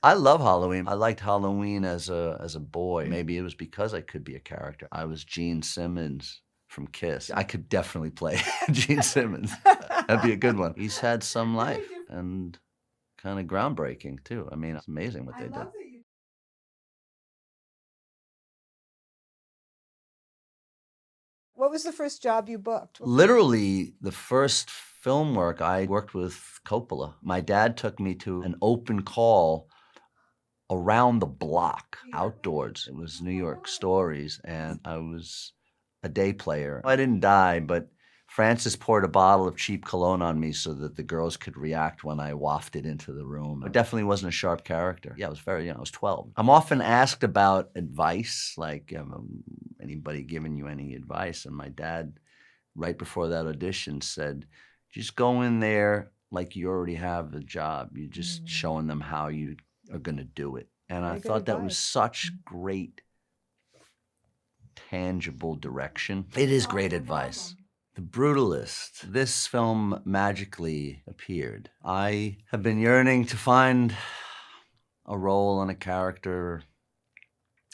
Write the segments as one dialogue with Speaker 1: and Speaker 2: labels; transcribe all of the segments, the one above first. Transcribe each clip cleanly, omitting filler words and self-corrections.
Speaker 1: I love Halloween. I liked Halloween as a boy. Maybe it was because I could be a character. I was Gene Simmons from Kiss. I could definitely play Gene Simmons. That'd be a good one. He's had some life and kind of groundbreaking too. I mean, it's amazing what they did.
Speaker 2: What was the first job you booked?
Speaker 1: Literally, the first film work, I worked with Coppola. My dad took me to an open call around the block, outdoors. It was New York Stories, and I was a day player. I didn't die, but Francis poured a bottle of cheap cologne on me so that the girls could react when I wafted into the room. I definitely wasn't a sharp character. Yeah, I was very young. I was 12. I'm often asked about advice, like, anybody giving you any advice? And my dad, right before that audition, said, just go in there like you already have the job. You're just showing them how you are going to do it. And I thought that was such great, tangible direction. It is great advice. The Brutalist. This film magically appeared. I have been yearning to find a role and a character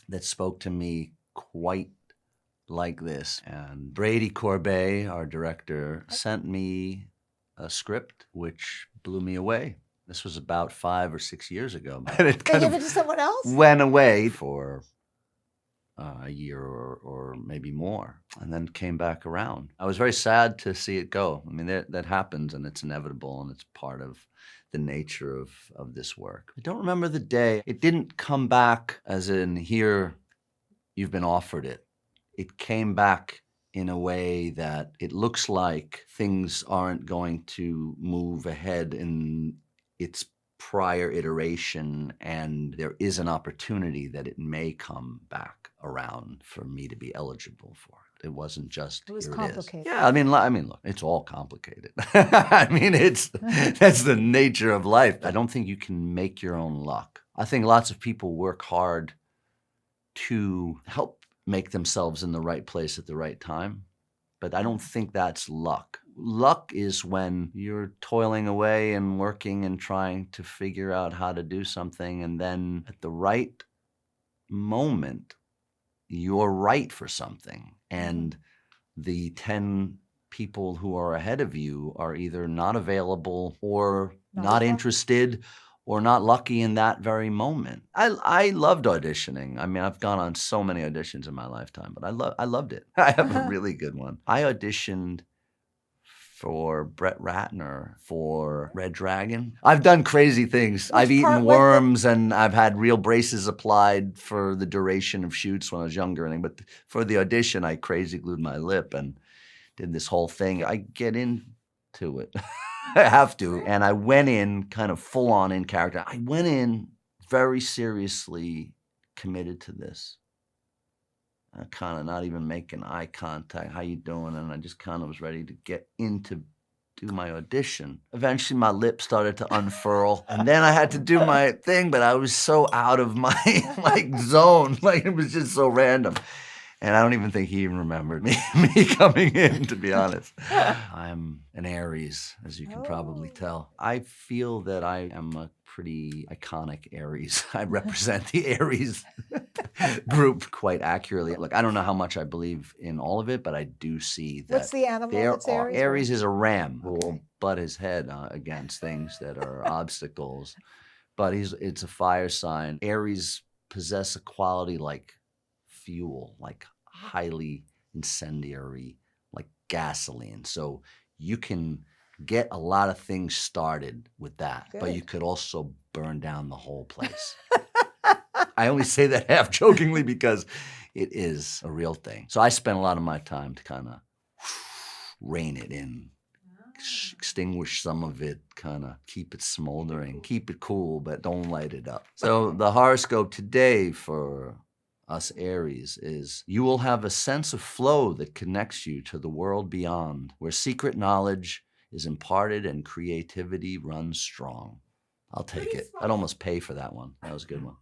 Speaker 1: that spoke to me quite like this. And Brady Corbet, our director, sent me a script which blew me away. This was about 5 or 6 years ago. And it
Speaker 2: They gave it to someone else?
Speaker 1: went away for a year or maybe more, and then came back around. I was very sad to see it go. I mean, that happens, and it's inevitable, and it's part of the nature of this work. I don't remember the day. It didn't come back as in, here, you've been offered it. It came back in a way that it looks like things aren't going to move ahead in its prior iteration, and there is an opportunity that it may come back around for me to be eligible for it. It wasn't just,
Speaker 2: it was
Speaker 1: here
Speaker 2: complicated.
Speaker 1: It is. Yeah, I mean, look, it's all complicated. I mean, that's the nature of life. I don't think you can make your own luck. I think lots of people work hard to help make themselves in the right place at the right time, but I don't think that's luck. Luck is when you're toiling away and working and trying to figure out how to do something, and then at the right moment, you're right for something, and the 10 people who are ahead of you are either not available or not interested or not lucky in that very moment. I loved auditioning. I mean, I've gone on so many auditions in my lifetime, but I loved it. I have a really good one. I auditioned for Brett Ratner for Red Dragon. I've done crazy things. I've eaten worms, and I've had real braces applied for the duration of shoots when I was younger. But for the audition, I crazy glued my lip and did this whole thing. I get into it. I have to. And I went in kind of full on in character. I went in very seriously committed to this. Kind of not even making eye contact. How you doing? And I just kind of was ready to get into do my audition. Eventually my lips started to unfurl, and then I had to do my thing, but I was so out of my zone. Like, it was just so random. And I don't even think he even remembered me coming in, to be honest. I'm an Aries, as you can probably tell. I feel that I am a pretty iconic Aries. I represent the Aries group quite accurately. Look, I don't know how much I believe in all of it, but I do see that.
Speaker 2: What's the animal that's Aries?
Speaker 1: Aries is a ram who will butt his head against things that are obstacles. But it's a fire sign. Aries possess a quality like fuel, like highly incendiary, like gasoline. So you can get a lot of things started with that, but you could also burn down the whole place. I only say that half jokingly because it is a real thing. So I spent a lot of my time to kind of rein it in, extinguish some of it, kind of keep it smoldering, keep it cool, but don't light it up. So the horoscope today for us Aries is, you will have a sense of flow that connects you to the world beyond, where secret knowledge is imparted and creativity runs strong. I'll take it. I'd almost pay for that one. That was a good one.